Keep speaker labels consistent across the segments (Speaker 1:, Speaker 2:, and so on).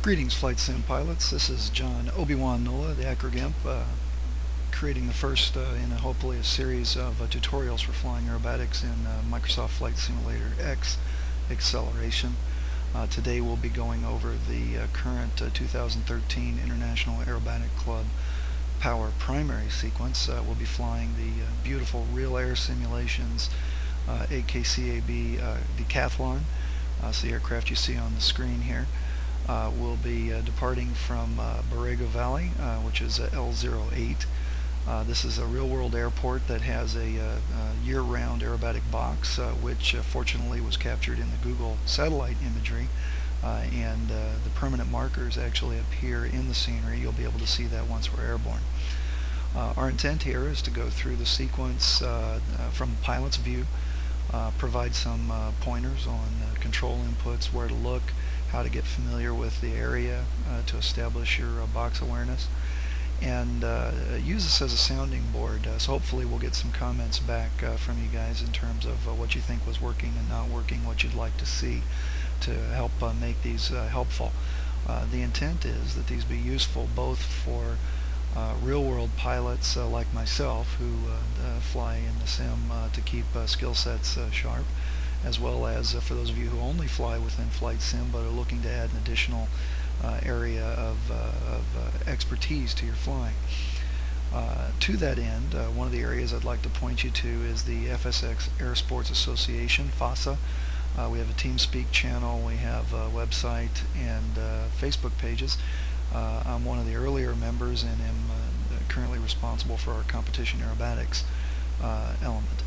Speaker 1: Greetings, Flight Sim pilots. This is John Obi-Wan Nola, the AcroGimp, creating the first in hopefully a series of tutorials for flying aerobatics in Microsoft Flight Simulator X acceleration. Today we'll be going over the current 2013 International Aerobatic Club Power Primary Sequence. We'll be flying the beautiful real air simulations AKCAB Decathlon. It's the aircraft you see on the screen here. We'll be departing from Borrego Valley, which is L08. This is a real-world airport that has a year-round aerobatic box, which fortunately was captured in the Google satellite imagery, and the permanent markers actually appear in the scenery. You'll be able to see that once we're airborne. Our intent here is to go through the sequence from the pilot's view, provide some pointers on control inputs, where to look, how to get familiar with the area to establish your box awareness, and use this as a sounding board. So hopefully we'll get some comments back from you guys in terms of what you think was working and not working, what you'd like to see to help make these helpful. The intent is that these be useful both for real-world pilots like myself who fly in the sim to keep skill sets sharp, as well as for those of you who only fly within Flight Sim but are looking to add an additional area of expertise to your flying. To that end, one of the areas I'd like to point you to is the FSX Air Sports Association, FASA. We have a TeamSpeak channel, we have a website and Facebook pages. I'm one of the earlier members and am currently responsible for our competition aerobatics element.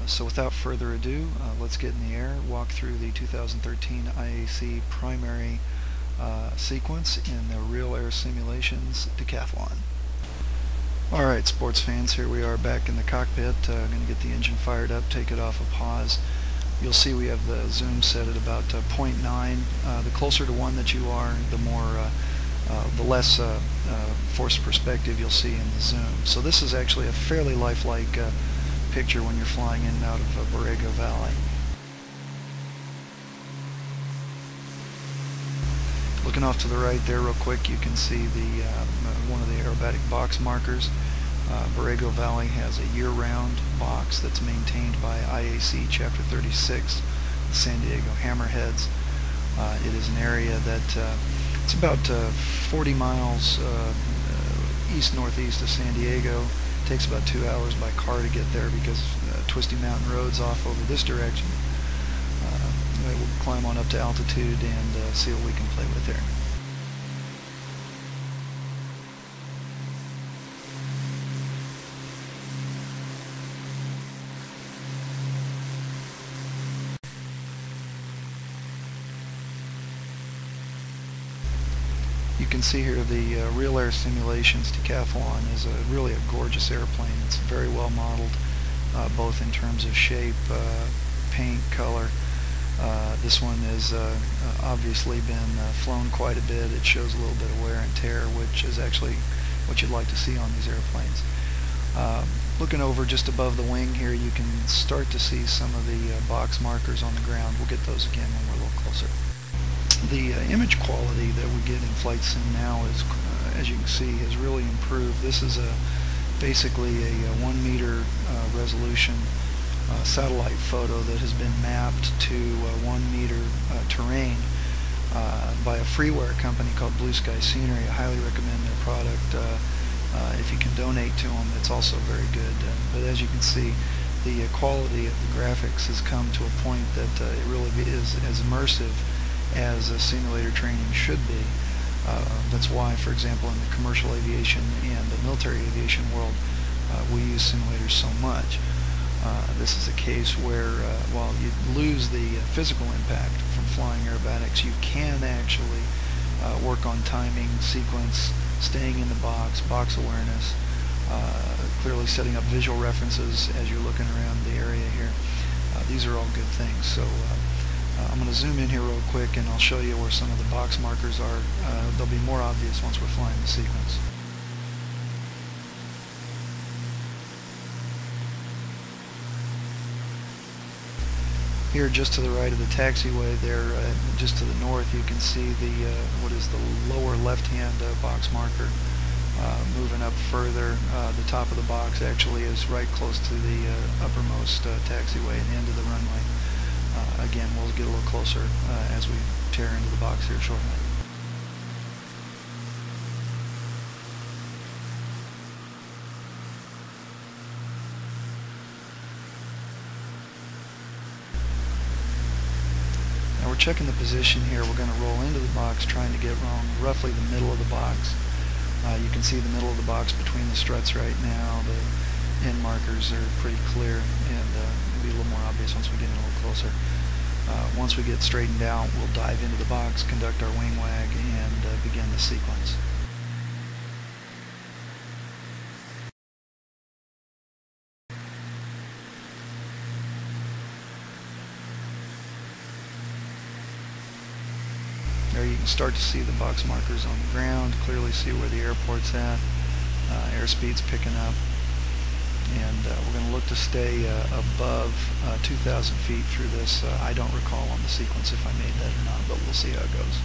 Speaker 1: So without further ado, let's get in the air, walk through the 2013 IAC primary sequence in the Real Air Simulations Decathlon. Alright, sports fans, here we are back in the cockpit. I'm going to get the engine fired up, take it off of pause. You'll see we have the zoom set at about 0.9. The closer to 1 that you are, the less forced perspective you'll see in the zoom. So this is actually a fairly lifelike picture when you're flying in and out of Borrego Valley. Looking off to the right there real quick, you can see the one of the aerobatic box markers. Borrego Valley has a year-round box that's maintained by IAC Chapter 36, the San Diego Hammerheads. It is an area that it's about 40 miles east-northeast of San Diego. It takes about 2 hours by car to get there because twisty mountain roads off over this direction. We'll climb on up to altitude and see what we can play with there. You can see here the Real Air Simulations Decathlon is really a gorgeous airplane. It's very well modeled, both in terms of shape, paint, color. This one has obviously been flown quite a bit. It shows a little bit of wear and tear, which is actually what you'd like to see on these airplanes. Looking over just above the wing here, you can start to see some of the box markers on the ground. We'll get those again when we're a little closer. The image quality that we get in Flight Sim now is, as you can see, has really improved. This is basically a 1 meter resolution satellite photo that has been mapped to 1 meter terrain by a freeware company called Blue Sky Scenery. I highly recommend their product. If you can donate to them, it's also very good. But as you can see, the quality of the graphics has come to a point that it really is as immersive as simulator training should be. That's why, for example, in the commercial aviation and the military aviation world, we use simulators so much. This is a case where while you lose the physical impact from flying aerobatics, you can actually work on timing, sequence, staying in the box, box awareness, clearly setting up visual references as you're looking around the area here. These are all good things. So I'm going to zoom in here real quick and I'll show you where some of the box markers are. They'll be more obvious once we're flying the sequence. Here, just to the right of the taxiway, there, just to the north, you can see the what is the lower left-hand box marker. Moving up further, the top of the box actually is right close to the uppermost taxiway and the end of the runway. Again, we'll get a little closer as we tear into the box here shortly. Now we're checking the position here. We're going to roll into the box trying to get wrong roughly the middle of the box. You can see the middle of the box between the struts right now. The end markers are pretty clear, and it'll be a little more obvious once we get in a little closer. Once we get straightened out, we'll dive into the box, conduct our wing wag, and begin the sequence. There you can start to see the box markers on the ground, clearly see where the airport's at, airspeed's picking up, and we're going to look to stay above 2,000 feet through this. I don't recall on the sequence if I made that or not, but we'll see how it goes.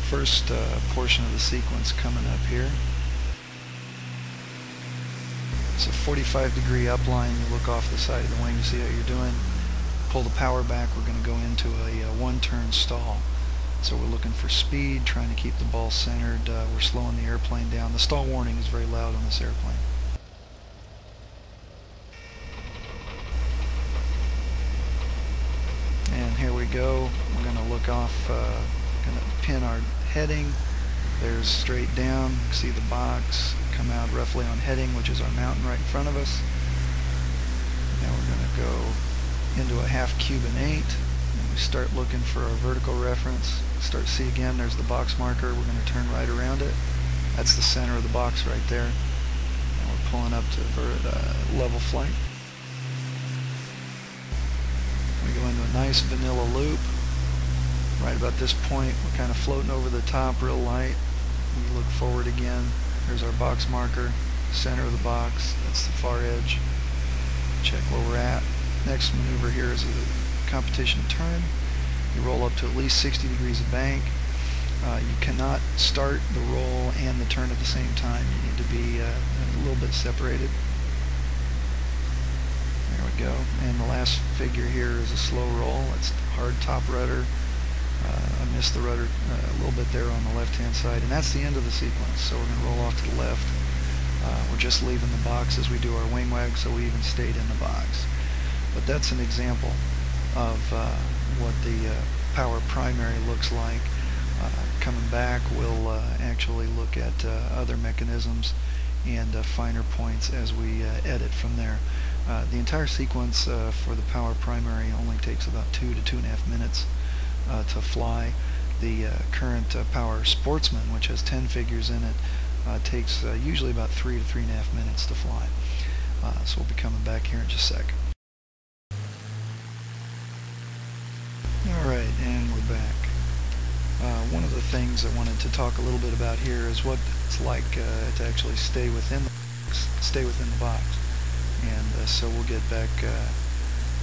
Speaker 1: First portion of the sequence coming up here. It's a 45-degree upline. You look off the side of the wing to see how you're doing. Pull the power back. We're going to go into a one-turn stall. So we're looking for speed, trying to keep the ball centered. We're slowing the airplane down. The stall warning is very loud on this airplane. And here we go. We're going to look off, going to pin our heading. There's straight down. You can see the box come out roughly on heading, which is our mountain right in front of us. Now we're going to go into a half Cuban 8, and we start looking for our vertical reference. Start to see again, there's the box marker. We're going to turn right around it. That's the center of the box right there. And we're pulling up to level flight. We go into a nice vanilla loop. Right about this point, we're kind of floating over the top real light. We look forward again. There's our box marker, center of the box. That's the far edge. Check where we're at. Next maneuver here is a competition turn. You roll up to at least 60 degrees of bank. You cannot start the roll and the turn at the same time. You need to be a little bit separated. There we go. And the last figure here is a slow roll. It's hard top rudder. I missed the rudder a little bit there on the left-hand side, and that's the end of the sequence. So we're going to roll off to the left. We're just leaving the box as we do our wing wag, so we even stayed in the box. But that's an example of what the power primary looks like. Coming back, we'll actually look at other mechanisms and finer points as we edit from there. The entire sequence for the power primary only takes about 2 to 2.5 minutes to fly. The current power sportsman, which has 10 figures in it, takes usually about 3 to 3.5 minutes to fly. So we'll be coming back here in just a sec. Alright, and we're back. One of the things I wanted to talk a little bit about here is what it's like to actually stay within the box. And so we'll get back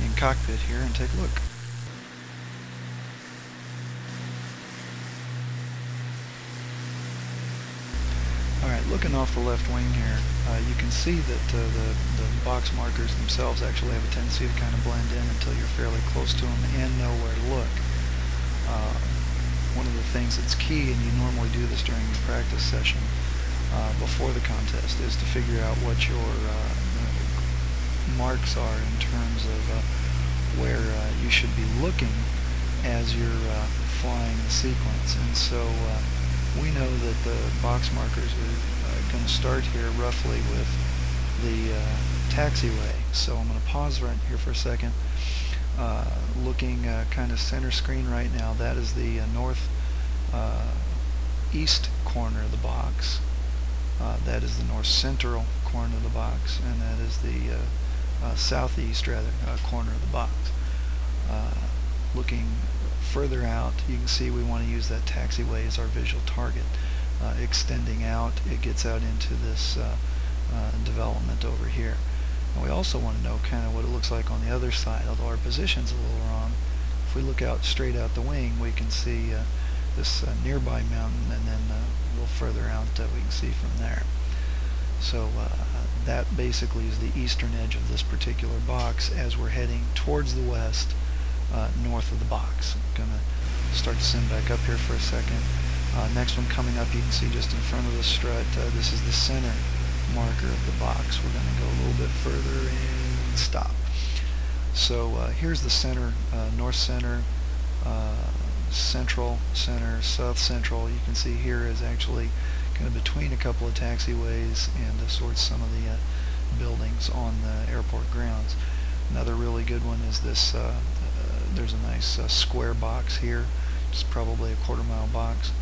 Speaker 1: in cockpit here and take a look. Alright, looking off the left wing here, you can see that the box markers themselves actually have a tendency to kind of blend in until you're fairly close to them and know where to look. One of the things that's key, and you normally do this during your practice session before the contest, is to figure out what your marks are in terms of where you should be looking as you're flying the sequence. And so we know that the box markers are going to start here roughly with the taxiway. So I'm going to pause right here for a second. Looking kind of center screen right now, that is the north east corner of the box. That is the north central corner of the box, and that is the southeast corner of the box. Looking further out, you can see we want to use that taxiway as our visual target. Extending out, it gets out into this development over here. And we also want to know kind of what it looks like on the other side, although our position's a little wrong. If we look out straight out the wing, we can see this nearby mountain, and then a little further out we can see from there. So that basically is the eastern edge of this particular box as we're heading towards the west, north of the box. I'm going to start to send back up here for a second. Next one coming up, you can see just in front of the strut, this is the center marker of the box. We're going to go a little bit further and stop. So here's the center, north center, central center, south central. You can see here is actually kind of between a couple of taxiways and towards some of the buildings on the airport grounds. Another really good one is this, there's a nice square box here. It's probably a quarter-mile box.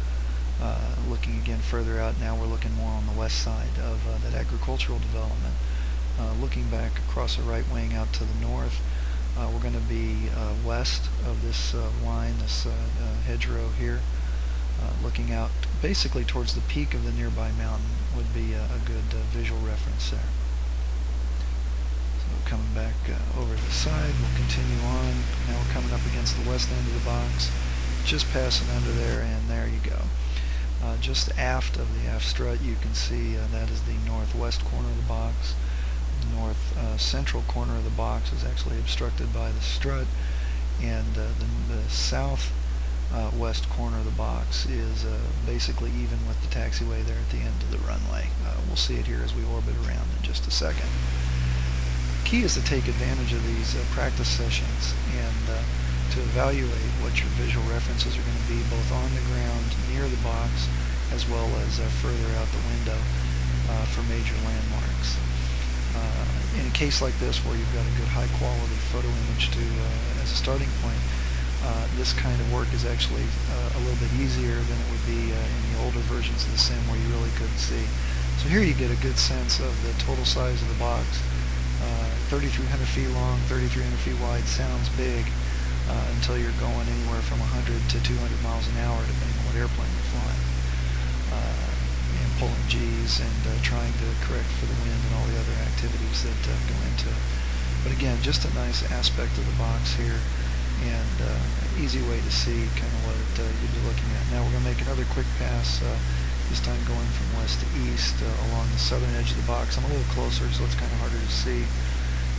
Speaker 1: Looking again further out, now we're looking more on the west side of that agricultural development. Looking back across the right wing out to the north, we're going to be west of this line, this hedgerow here. Looking out basically towards the peak of the nearby mountain would be a good visual reference there. So coming back over the side, we'll continue on. Now we're coming up against the west end of the box, just passing under there, and there you go. Just aft of the aft strut, you can see that is the northwest corner of the box. The north central corner of the box is actually obstructed by the strut, and the south west corner of the box is basically even with the taxiway there at the end of the runway. We'll see it here as we orbit around in just a second. The key is to take advantage of these practice sessions and to evaluate what your visual references are going to be both on the ground near the box as well as further out the window for major landmarks. In a case like this where you've got a good high quality photo image to as a starting point, this kind of work is actually a little bit easier than it would be in the older versions of the sim where you really couldn't see. So here you get a good sense of the total size of the box. 3,300 feet long, 3,300 feet wide sounds big until you're going anywhere from 100 to 200 miles an hour depending on what airplane you're flying. And pulling G's and trying to correct for the wind and all the other activities that go into it. But again, just a nice aspect of the box here, and easy way to see kind of what you'd be looking at. Now we're going to make another quick pass, this time going from west to east along the southern edge of the box. I'm a little closer, so it's kind of harder to see,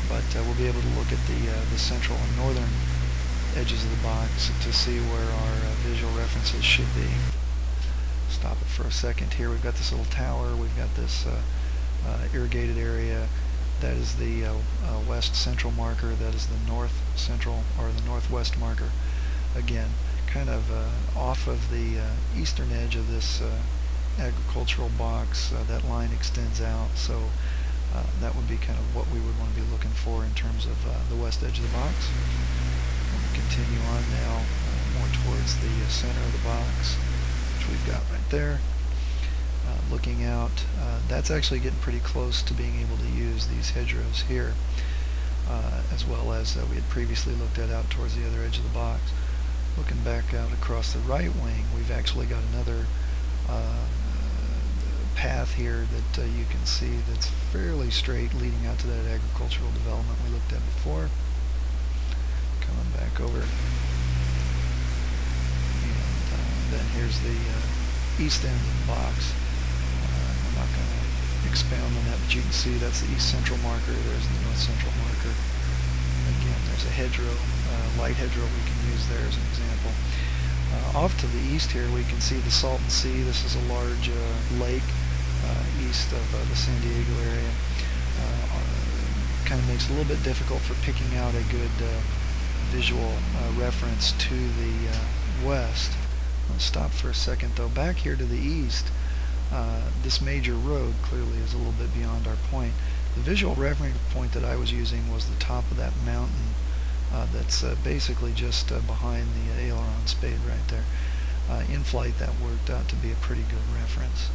Speaker 1: but we'll be able to look at the central and northern edges of the box to see where our visual references should be. Stop it for a second here. We've got this little tower, we've got this irrigated area. That is the west central marker, that is the north central or the northwest marker. Again, kind of off of the eastern edge of this agricultural box, that line extends out, so that would be kind of what we would want to be looking for in terms of the west edge of the box. We'll continue on now more towards the center of the box, which we've got right there. Looking out, that's actually getting pretty close to being able to use these hedgerows here, as well as we had previously looked at out towards the other edge of the box. Looking back out across the right wing, we've actually got another path here that you can see that's fairly straight leading out to that agricultural development we looked at before. Coming back over, and then here's the east end of the box. I'm not going to expound on that, but you can see that's the east central marker, there's the north central marker. Again, there's a hedgerow, light hedgerow we can use there as an example. Off to the east here we can see the Salton Sea. This is a large lake east of the San Diego area. Kind of makes it a little bit difficult for picking out a good visual reference to the west. I'll stop for a second though. Back here to the east, this major road clearly is a little bit beyond our point. The visual reference point that I was using was the top of that mountain that's basically just behind the aileron spade right there. In flight that worked out to be a pretty good reference.